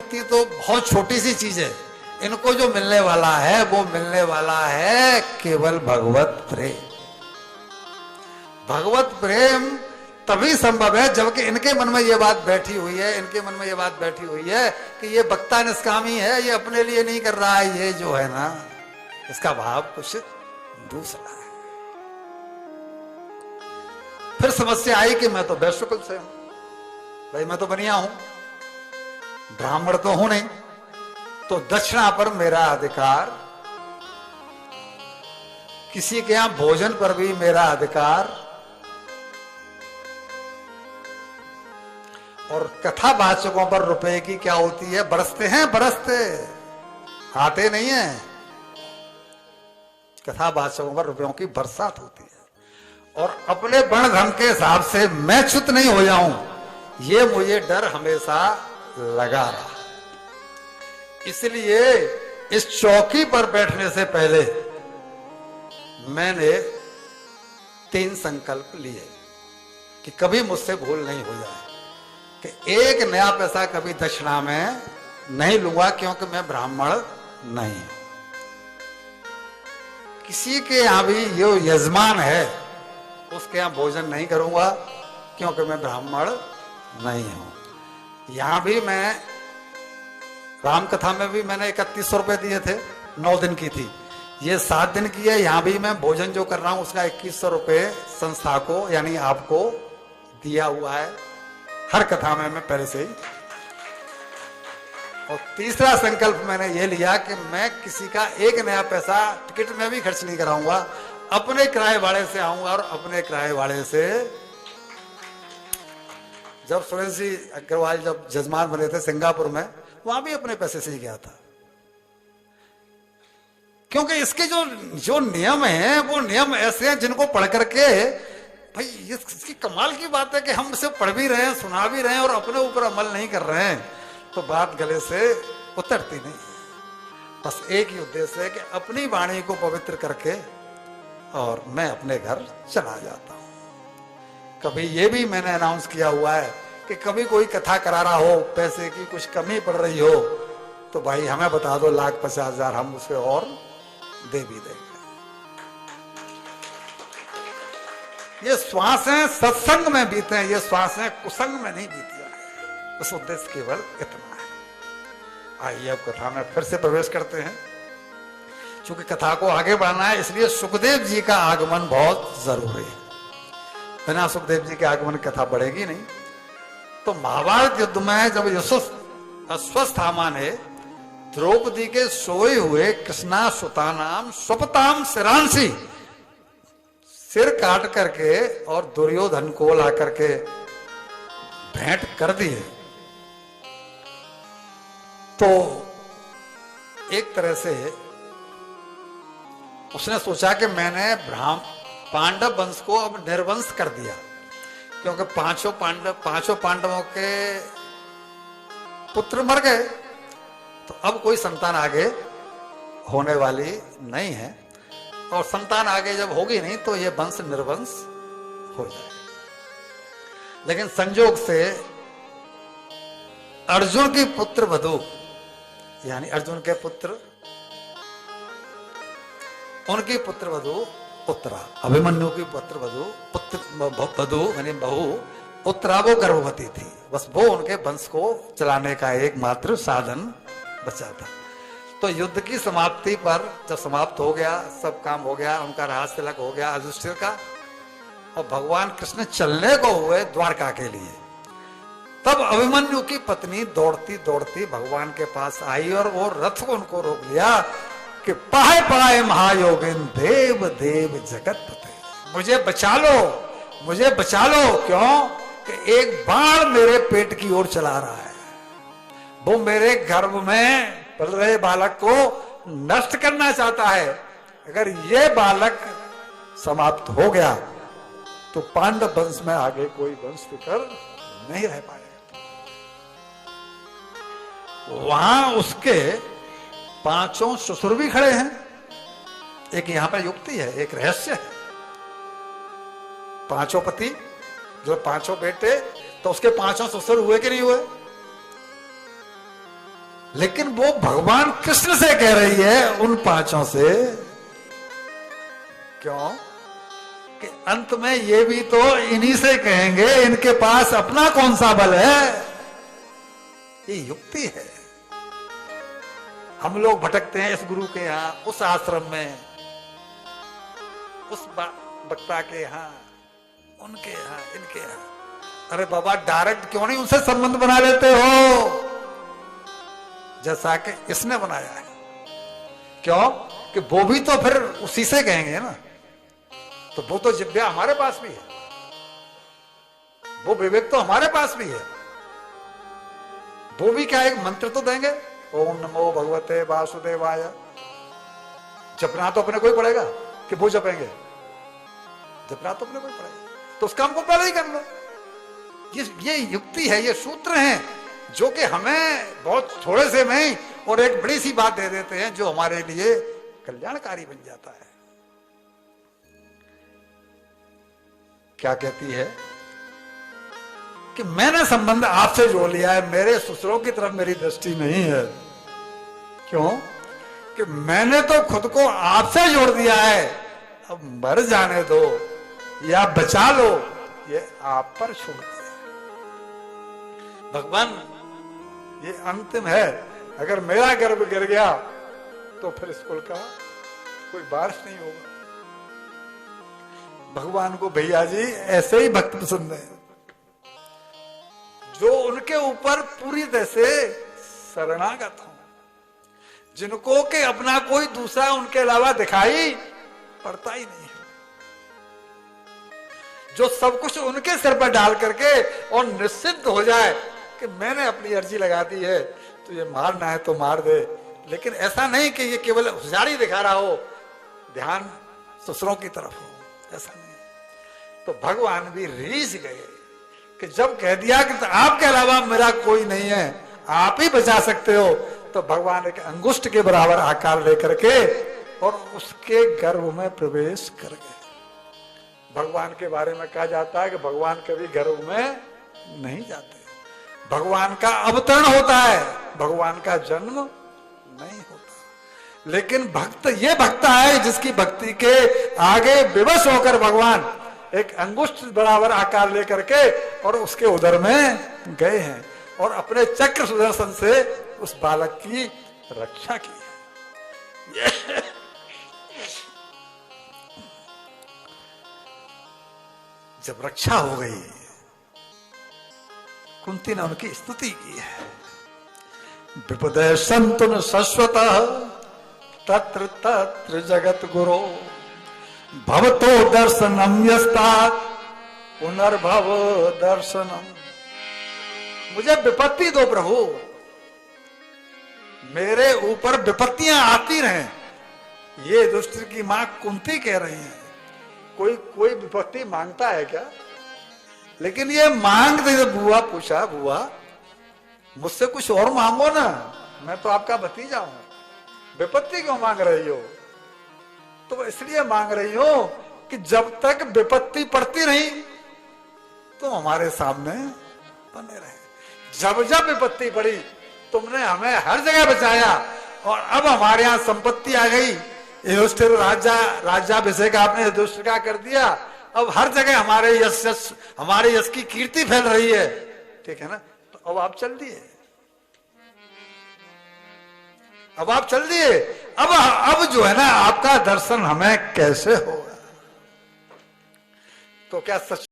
मुक्ति तो बहुत छोटी सी चीज है, इनको जो मिलने वाला है वो मिलने वाला है केवल भगवत प्रेम। भगवत प्रेम तभी संभव है जबकि इनके मन में ये बात बैठी हुई है, इनके मन में ये बात बैठी हुई है कि ये वक्ता निष्कामी है, ये अपने लिए नहीं कर रहा है, ये जो है ना इसका भाव कुछ दूसरा है। फिर समस्या आई कि मैं तो वैश्य कुल से हूं, भाई मैं तो बनिया हूं, ब्राह्मण तो हूं नहीं, तो दक्षिणा पर मेरा अधिकार, किसी के यहां भोजन पर भी मेरा अधिकार, और कथावाचकों पर रुपए की क्या होती है, बरसते हैं, बरसते आते नहीं है, कथावाचकों पर रुपयों की बरसात होती है। और अपने वर्ण धर्म के हिसाब से मैं च्युत नहीं हो जाऊं, ये मुझे डर हमेशा लगा रहा। इसलिए इस चौकी पर बैठने से पहले मैंने 3 संकल्प लिए कि कभी मुझसे भूल नहीं हो जाए, कि एक नया पैसा कभी दक्षिणा में नहीं लूंगा, क्योंकि मैं ब्राह्मण नहीं हूं। किसी के यहां भी जो यजमान है उसके यहां भोजन नहीं करूंगा, क्योंकि मैं ब्राह्मण नहीं हूं। यहां भी मैं रामकथा में भी मैंने 3100 रुपए दिए थे, 9 दिन की थी, ये 7 दिन की है। यहां भी मैं भोजन जो कर रहा हूं उसका 2100 रुपए संस्था को यानी आपको दिया हुआ है, हर कथा में मैं पहले से ही। और तीसरा संकल्प मैंने ये लिया कि मैं किसी का एक नया पैसा टिकट में भी खर्च नहीं कराऊंगा, अपने किराए वाले से आऊंगा। और अपने किराए वाले से, जब सुरेंद्र सिंह अग्रवाल जब जजमान बने थे सिंगापुर में, वहां भी अपने पैसे से ही गया था, क्योंकि इसके जो नियम हैं वो नियम ऐसे हैं जिनको पढ़ करके, भाई इसकी कमाल की बात है कि हम इसे पढ़ भी रहे हैं, सुना भी रहे हैं और अपने ऊपर अमल नहीं कर रहे हैं, तो बात गले से उतरती नहीं। बस एक ही उद्देश्य है कि अपनी वाणी को पवित्र करके और मैं अपने घर चला जाता हूं। कभी ये भी मैंने अनाउंस किया हुआ है कि कभी कोई कथा करा रहा हो, पैसे की कुछ कमी पड़ रही हो, तो भाई हमें बता दो, 1,50,000 हम उसे और दे भी देंगे। ये श्वासें सत्संग में बीते हैं, ये श्वासें कुसंग में नहीं बीती है। उस उद्देश्य केवल इतना है। आइए अब कथा में फिर से प्रवेश करते हैं। चूंकि कथा को आगे बढ़ाना है इसलिए सुखदेव जी का आगमन बहुत जरूरी है। बिना सुखदेव जी के आगमन कथा बढ़ेगी नहीं। तो महाभारत युद्ध में जब अश्वस्थामा ने द्रौपदी के सोए हुए कृष्णा सुतानाम स्वपताम सिरांसी सिर काट करके और दुर्योधन को ला करके भेंट कर दिए, तो एक तरह से उसने सोचा कि मैंने पांडव वंश को अब निर्वंश कर दिया, क्योंकि पांचों पांडवों के पुत्र मर गए, तो अब कोई संतान आगे होने वाली नहीं है, और संतान आगे जब होगी नहीं तो ये वंश निर्वंश हो जाएगा। लेकिन संजोग से अर्जुन की पुत्र वधु, यानी अर्जुन के पुत्र, उनकी पुत्र वधु उत्तरा, अभिमन्यु की पुत्र वधु यानी बहू उत्तरा, वो गर्भवती थी। बस वो उनके वंश को चलाने का एकमात्र साधन बचा था। तो युद्ध की समाप्ति पर जब समाप्त हो गया, सब काम हो गया, उनका राज तिलक हो गया युधिष्ठिर का, और भगवान कृष्ण चलने को हुए द्वारका के लिए, तब अभिमन्यु की पत्नी दौड़ती दौड़ती भगवान के पास आई और वो रथ को उनको रोक लिया कि पाए पाए महायोगिन देव देव जगत पते, मुझे बचा लो, मुझे बचा लो। क्यों? कि एक बाण मेरे पेट की ओर चला रहा है, वो मेरे गर्भ में पल रहे बालक को नष्ट करना चाहता है। अगर ये बालक समाप्त हो गया तो पांडव वंश में आगे कोई वंश फिकर नहीं रह पाएगा। वहां उसके 5 ससुर भी खड़े हैं। एक यहां पर युक्ति है, एक रहस्य है। 5 पति, जो 5 बेटे, तो उसके 5 ससुर हुए कि नहीं हुए? लेकिन वो भगवान कृष्ण से कह रही है, उन पांचों से। क्यों? कि अंत में ये भी तो इन्हीं से कहेंगे, इनके पास अपना कौन सा बल है। ये युक्ति है। हम लोग भटकते हैं इस गुरु के यहां, उस आश्रम में, उस वक्ता के यहां, उनके यहां, इनके यहां। अरे बाबा, डायरेक्ट क्यों नहीं उनसे संबंध बना लेते हो जैसा कि इसने बनाया है? क्यों? कि वो भी तो फिर उसी से कहेंगे ना। तो वो तो जिव्या हमारे पास भी है, वो विवेक तो हमारे पास भी है। वो भी क्या एक मंत्र तो देंगे, ओम नमो भगवते वासुदेवाय। जपना तो अपने को ही पड़ेगा कि वो जपेंगे? जपना तो अपने को ही पड़ेगा। तो उसका हमको पहले ही कर लो। ये युक्ति है, ये सूत्र हैं जो कि हमें बहुत थोड़े से में और एक बड़ी सी बात दे देते हैं जो हमारे लिए कल्याणकारी बन जाता है। क्या कहती है कि मैंने संबंध आपसे जोड़ लिया है, मेरे ससुरों की तरफ मेरी दृष्टि नहीं है। क्यों? कि मैंने तो खुद को आपसे जोड़ दिया है, अब मर जाने दो या बचा लो, ये आप पर छोड़ दिया। भगवान, ये अंतिम है। अगर मेरा गर्भ गिर गया तो फिर स्कूल का कोई बारिश नहीं होगा। भगवान को भैया जी ऐसे ही भक्त पसंद है जो उनके ऊपर पूरी तरह से शरणागत हो, जिनको के अपना कोई दूसरा उनके अलावा दिखाई पड़ता ही नहीं है, जो सब कुछ उनके सिर पर डाल करके और निश्चित हो जाए कि मैंने अपनी अर्जी लगा दी है, तो ये मारना है तो मार दे। लेकिन ऐसा नहीं कि ये केवल होशियारी दिखा रहा हो, ध्यान ससुरों की तरफ हो, ऐसा नहीं। तो भगवान भी रीझ गए कि जब कह दिया कि तो आपके अलावा मेरा कोई नहीं है, आप ही बचा सकते हो, तो भगवान एक अंगुष्ठ के बराबर आकार लेकर के और उसके गर्भ में प्रवेश कर गए। भगवान के बारे में कहा जाता है कि भगवान कभी गर्भ में नहीं जाते, भगवान का अवतरण होता है, भगवान का जन्म नहीं होता। लेकिन भक्त ये भक्त है जिसकी भक्ति के आगे विवश होकर भगवान एक अंगुष्ठ बराबर आकार लेकर के और उसके उदर में गए हैं और अपने चक्र सुदर्शन से उस बालक की रक्षा की है। जब रक्षा हो गई, कुंती ने उनकी स्तुति की है। विपदे संतुन शश्वतः तत्र तत्र जगत गुरो भवतो दर्शनम यस्तात् पुनर्भव दर्शनम। मुझे विपत्ति दो प्रभु, मेरे ऊपर विपत्तियां आती रहें। ये दुष्ट की मां कुंती कह रही है। कोई विपत्ति मांगता है क्या? लेकिन ये मांग दे। बुआ पूछा, बुआ मुझसे कुछ और मांगो ना, मैं तो आपका भतीजा हूं, विपत्ति क्यों मांग रही हो? तो इसलिए मांग रही हो कि जब तक विपत्ति पड़ती रही तो हमारे सामने बने रहे। जब जब विपत्ति पड़ी तुमने हमें हर जगह बचाया और अब हमारे यहाँ संपत्ति आ गई, युधिष्ठिर राज्याभिषेक आपने युधिष्ठिर का कर दिया, अब हर जगह हमारे यश की कीर्ति फैल रही है, ठीक है ना? तो अब आप चल दिए, अब आप चल दिए, अब जो है ना आपका दर्शन हमें कैसे होगा? तो क्या सच